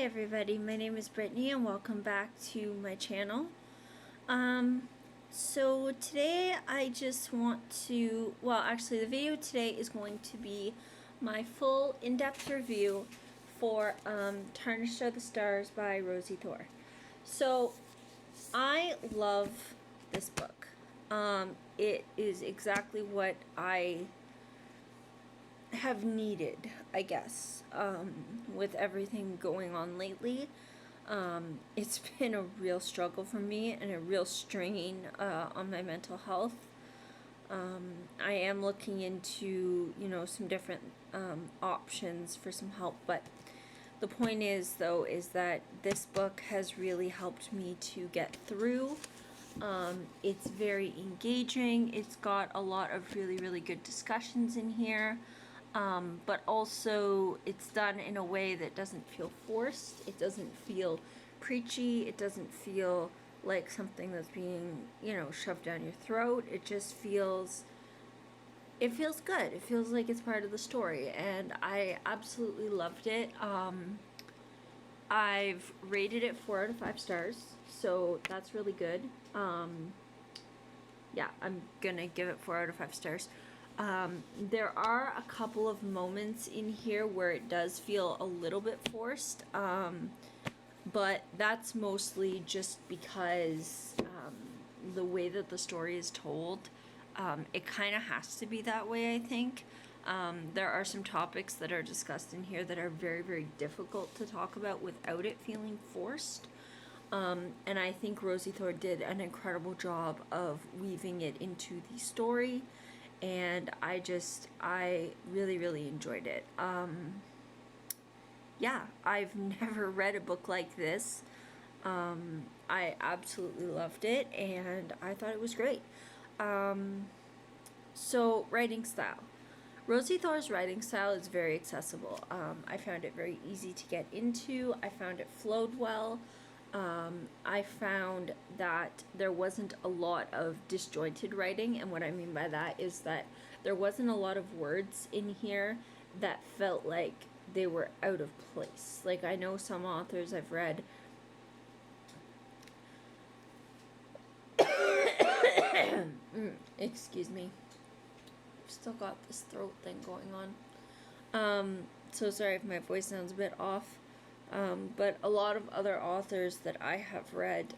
everybody, my name is Brittany and welcome back to my channel. So today I just want to, actually the video today is going to be my full in-depth review for Tarnished Are the Stars by Rosiee Thor. So I love this book. It is exactly what I have needed, I guess, with everything going on lately. It's been a real struggle for me and a real strain on my mental health. I am looking into, some different options for some help, but the point is, though, is that this book has really helped me to get through. It's very engaging. It's got a lot of really, really good discussions in here. But also it's done in a way that doesn't feel forced. It doesn't feel preachy. It doesn't feel like something that's being, shoved down your throat. It just feels, it feels good. It feels like it's part of the story, and I absolutely loved it. I've rated it 4 out of 5 stars, so that's really good. Yeah, I'm gonna give it 4 out of 5 stars. There are a couple of moments in here where it does feel a little bit forced, but that's mostly just because the way that the story is told, it kind of has to be that way, I think. There are some topics that are discussed in here that are very, very difficult to talk about without it feeling forced. And I think Rosiee Thor did an incredible job of weaving it into the story. And I really, really enjoyed it. Yeah, I've never read a book like this. I absolutely loved it, and I thought it was great. So, writing style. Rosiee Thor's writing style is very accessible. I found it very easy to get into. I found it flowed well. I found that there wasn't a lot of disjointed writing, and what I mean by that is that there wasn't a lot of words in here that felt like they were out of place. Like, I know some authors I've read excuse me, I've still got this throat thing going on. So sorry if my voice sounds a bit off. But a lot of other authors that I have read,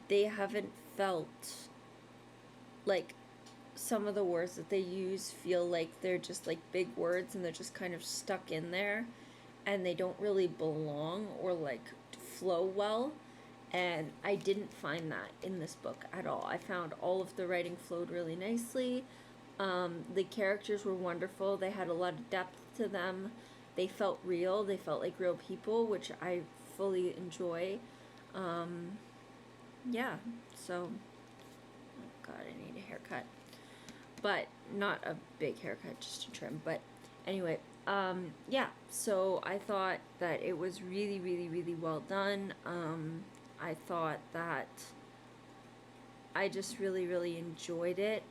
they haven't felt like some of the words that they use feel like they're just like big words and they're just kind of stuck in there and they don't really belong or like flow well. And I didn't find that in this book at all. I found all of the writing flowed really nicely. The characters were wonderful. They had a lot of depth to them. They felt real. They felt like real people, which I fully enjoy. Yeah, so, oh God, I need a haircut. But not a big haircut, just a trim. But anyway, yeah, so I thought that it was really, really, really well done. I thought that I just really, really enjoyed it.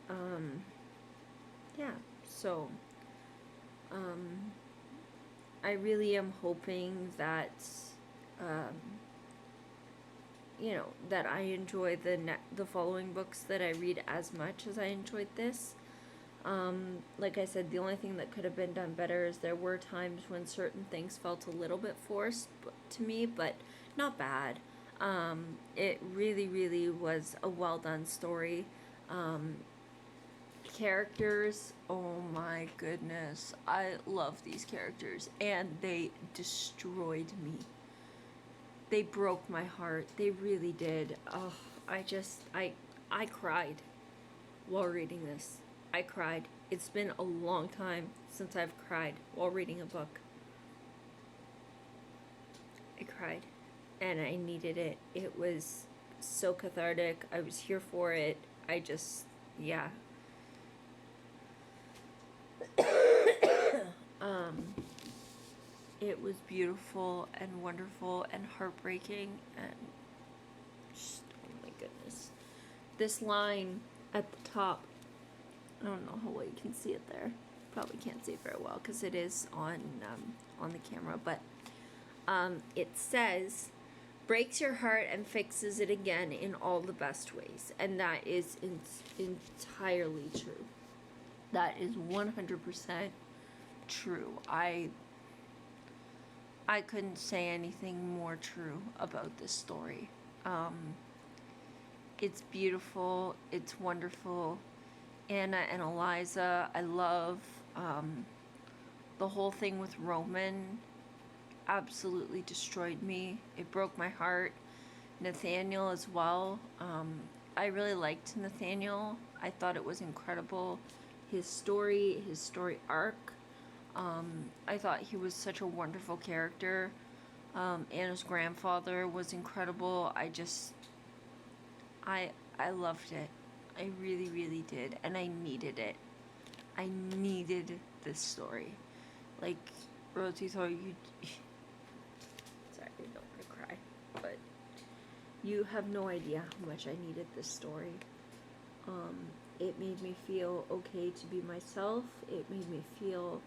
Yeah, so, I really am hoping that, that I enjoy the following books that I read as much as I enjoyed this. Like I said, the only thing that could have been done better is there were times when certain things felt a little bit forced to me, but not bad. It really, really was a well done story. Characters, oh my goodness, I love these characters, and they destroyed me. They broke my heart. They really did. Oh, I cried while reading this. I cried. It's been a long time since I've cried while reading a book. I cried, and I needed it. It was so cathartic. I was here for it. Yeah. It was beautiful and wonderful and heartbreaking and just, oh my goodness. This line at the top, I don't know how well you can see it there. Probably can't see it very well because it is on the camera, but it says, breaks your heart and fixes it again in all the best ways. And that is entirely true. That is 100% true. I couldn't say anything more true about this story. It's beautiful. It's wonderful. Anna and Eliza, I love. The whole thing with Roman absolutely destroyed me. It broke my heart. Nathaniel as well. I really liked Nathaniel. I thought it was incredible. His story arc. I thought he was such a wonderful character. Anna's grandfather was incredible. I loved it. I really, really did. And I needed it. I needed this story. Like, Rosiee Thor, you... Sorry, I don't want to cry. But you have no idea how much I needed this story. It made me feel okay to be myself. It made me feel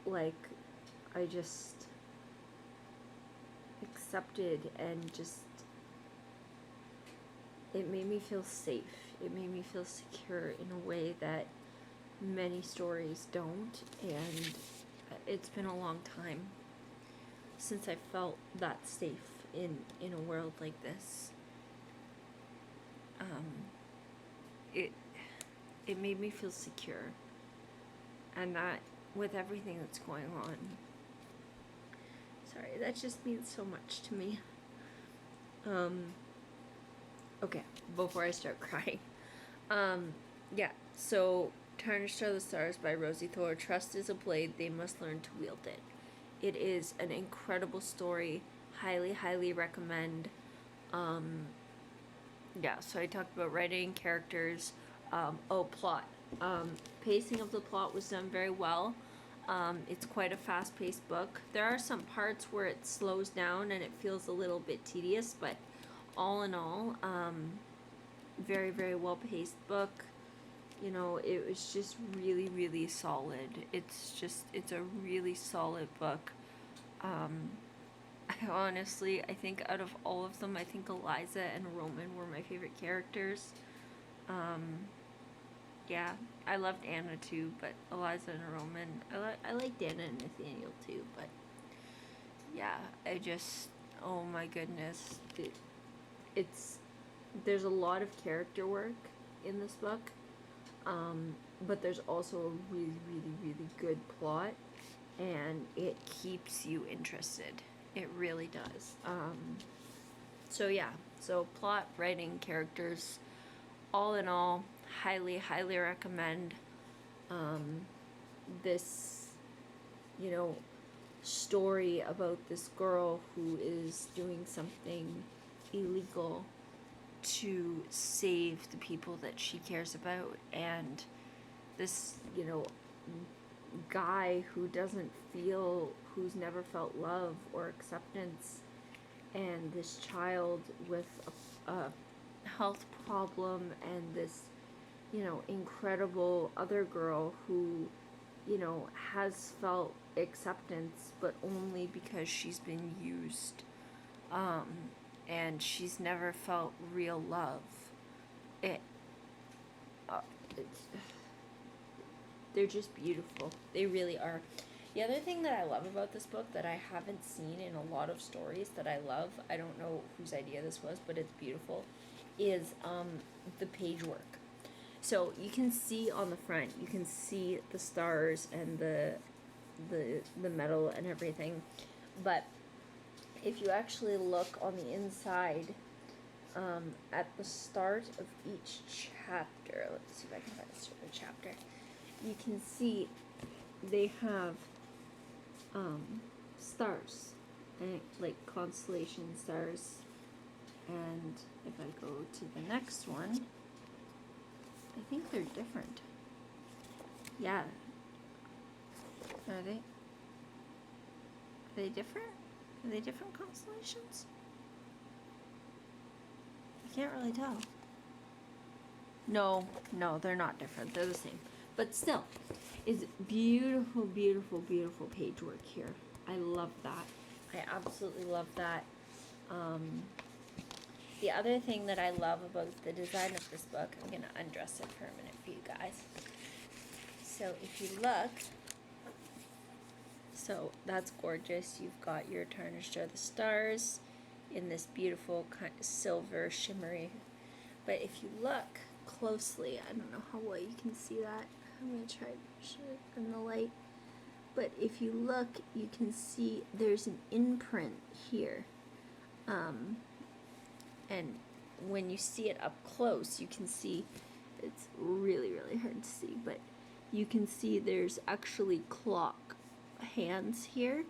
like I just accepted and just... It made me feel safe. It made me feel secure in a way that many stories don't, and it's been a long time since I felt that safe in a world like this. It made me feel secure, and that with everything that's going on. Sorry, that just means so much to me. Okay, before I start crying. Yeah, so Tarnished Are the Stars by Rosiee Thor. Trust is a blade, they must learn to wield it. It is an incredible story. Highly, highly recommend. Yeah, so I talked about writing, characters, plot. Pacing of the plot was done very well. It's quite a fast-paced book. There are some parts where it slows down and it feels a little bit tedious, but all in all, very, very well-paced book. You know, it was just really, really solid. It's a really solid book. I think out of all of them, I think Eliza and Roman were my favorite characters. Yeah, I loved Anna too, but Eliza and Roman, I liked Anna and Nathaniel too, but yeah, oh my goodness, there's a lot of character work in this book, but there's also a really, really, really good plot, and it keeps you interested. It really does. So yeah, so plot, writing, characters, all in all, highly, highly recommend. This, story about this girl who is doing something illegal to save the people that she cares about, and this, guy who's never felt love or acceptance, and this child with a health problem, and this, incredible other girl who, has felt acceptance, but only because she's been used, and she's never felt real love. They're just beautiful. They really are. The other thing that I love about this book that I haven't seen in a lot of stories that I love, I don't know whose idea this was, but it's beautiful, is the page work. So you can see on the front, you can see the stars and the metal and everything, but if you actually look on the inside, at the start of each chapter, let's see if I can find a certain chapter, you can see they have stars, and like constellation stars, and if I go to the next one, I think they're different. Yeah. Are they different? Are they different constellations? I can't really tell. No, they're not different. They're the same. But still, it's beautiful, beautiful, beautiful page work here. I love that. I absolutely love that. The other thing that I love about the design of this book, I'm going to undress it for a minute for you guys. So if you look, so that's gorgeous. You've got your Tarnished Are the Stars in this beautiful kind of silver shimmery. But if you look closely, I don't know how well you can see that. I'm going to try to show it in the light. But if you look, you can see there's an imprint here. And when you see it up close, you can see, it's really, really hard to see, but you can see there's actually clock hands here,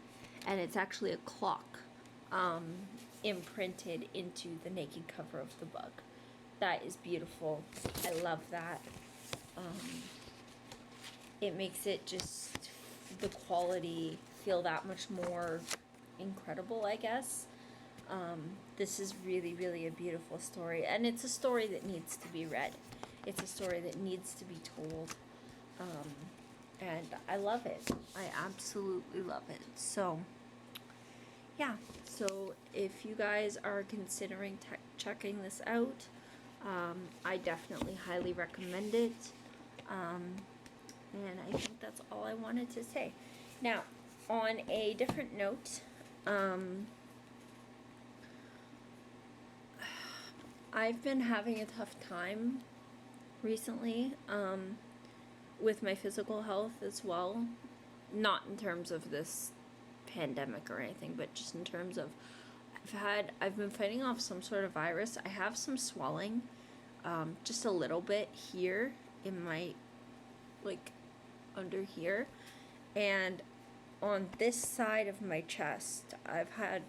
and it's actually a clock imprinted into the naked cover of the book. That is beautiful. I love that. It makes it just, the quality feel that much more incredible, I guess. This is really, really a beautiful story, and it's a story that needs to be read. It's a story that needs to be told, and I love it. I absolutely love it. So, yeah. So if you guys are considering checking this out, I definitely highly recommend it. And I think that's all I wanted to say. Now, on a different note, I've been having a tough time recently with my physical health as well. Not in terms of this pandemic or anything, but just in terms of I've been fighting off some sort of virus. I have some swelling, just a little bit here in my, like, under here, and on this side of my chest I've had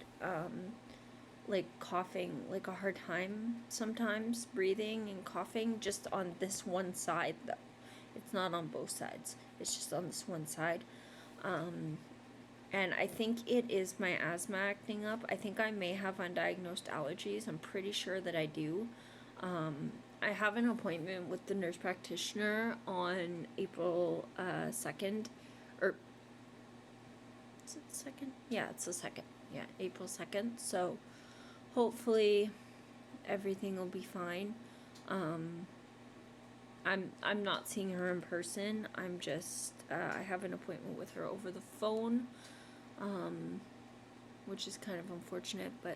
like coughing, like a hard time sometimes breathing and coughing, just on this one side though. It's not on both sides, it's just on this one side. And I think it is my asthma acting up. I think I may have undiagnosed allergies. I'm pretty sure that I do. I have an appointment with the nurse practitioner on April 2nd, or is it the 2nd? Yeah, it's the 2nd. Yeah, April 2nd. So hopefully everything will be fine. I'm not seeing her in person. I'm just I have an appointment with her over the phone, which is kind of unfortunate, but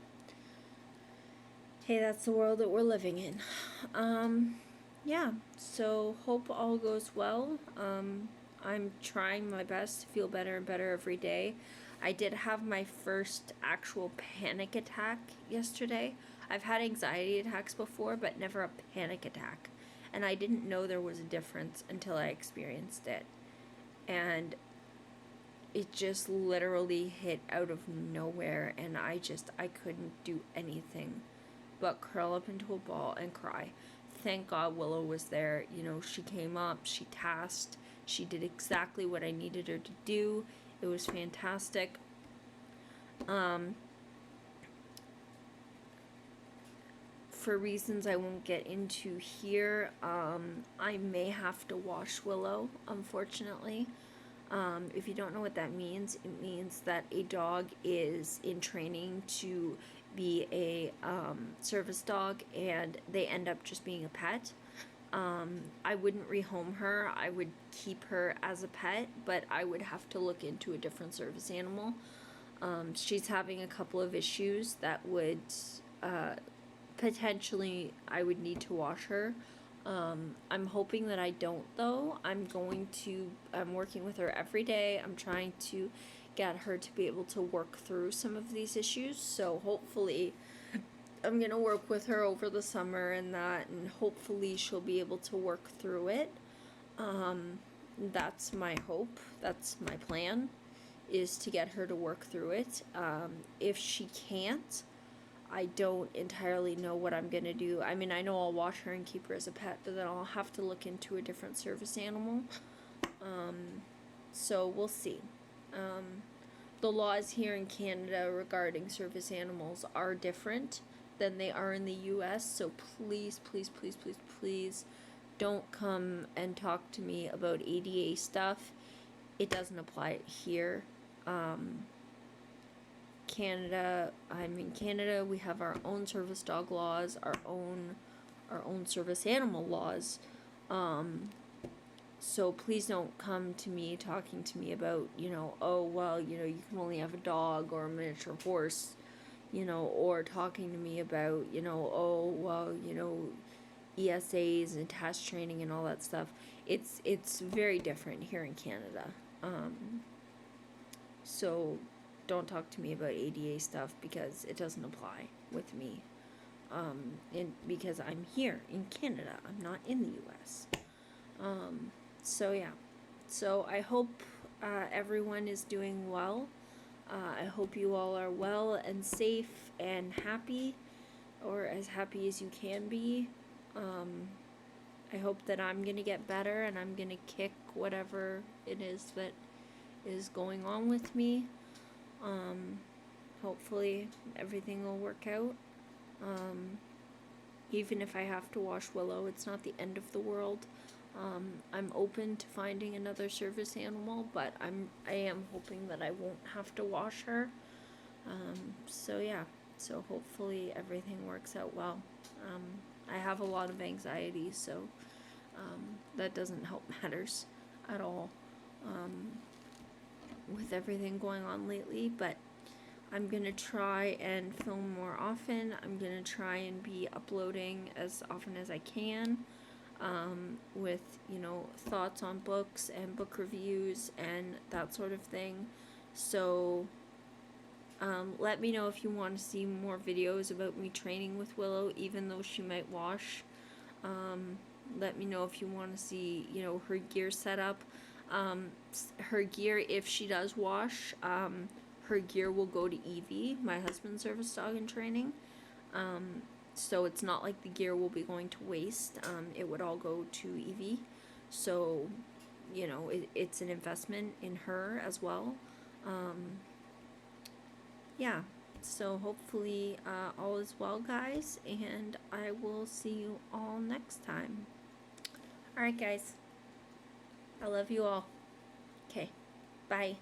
hey, that's the world that we're living in. Yeah, so hope all goes well. I'm trying my best to feel better and better every day. I did have my first actual panic attack yesterday. I've had anxiety attacks before, but never a panic attack. And I didn't know there was a difference until I experienced it. And it just literally hit out of nowhere, and I couldn't do anything but curl up into a ball and cry. Thank God Willow was there. You know, she came up, she tasked, she did exactly what I needed her to do. It was fantastic. For reasons I won't get into here, I may have to wash Willow, unfortunately. If you don't know what that means, it means that a dog is in training to be a service dog, and they end up just being a pet. I wouldn't rehome her. I would keep her as a pet, but I would have to look into a different service animal. She's having a couple of issues that would potentially I would need to wash her. I'm hoping that I don't, though. I'm working with her every day. I'm trying to get her to be able to work through some of these issues. So hopefully I'm going to work with her over the summer and hopefully she'll be able to work through it. That's my hope. That's my plan, is to get her to work through it. If she can't, I don't entirely know what I'm going to do. I mean, I know I'll wash her and keep her as a pet, but then I'll have to look into a different service animal. So we'll see. The laws here in Canada regarding service animals are different than they are in the US, so please, please, please, please, please don't come and talk to me about ADA stuff. It doesn't apply here. Canada, I'm in Canada, we have our own service dog laws, our own service animal laws. So please don't come to me talking to me about, oh, well, you can only have a dog or a miniature horse, or talking to me about, oh, well, ESAs and task training and all that stuff. It's very different here in Canada. So don't talk to me about ADA stuff because it doesn't apply with me. Because I'm here in Canada, I'm not in the US. So yeah. So I hope everyone is doing well. I hope you all are well and safe and happy, or as happy as you can be. I hope that I'm gonna get better and I'm gonna kick whatever it is that is going on with me. Hopefully everything will work out. Even if I have to wash Willow, it's not the end of the world. I'm open to finding another service animal, but I am hoping that I won't have to wash her. So yeah, so hopefully everything works out well. I have a lot of anxiety, so that doesn't help matters at all with everything going on lately, but I'm going to try and film more often. I'm going to try and be uploading as often as I can with, thoughts on books and book reviews and that sort of thing. So let me know if you want to see more videos about me training with Willow, even though she might wash. Let me know if you want to see, her gear setup. Her gear, if she does wash, her gear will go to Evie, my husband's service dog in training. So it's not like the gear will be going to waste. It would all go to Evie. So, it's an investment in her as well. Yeah. So hopefully all is well, guys, and I will see you all next time. Alright, guys. I love you all. Okay. Bye.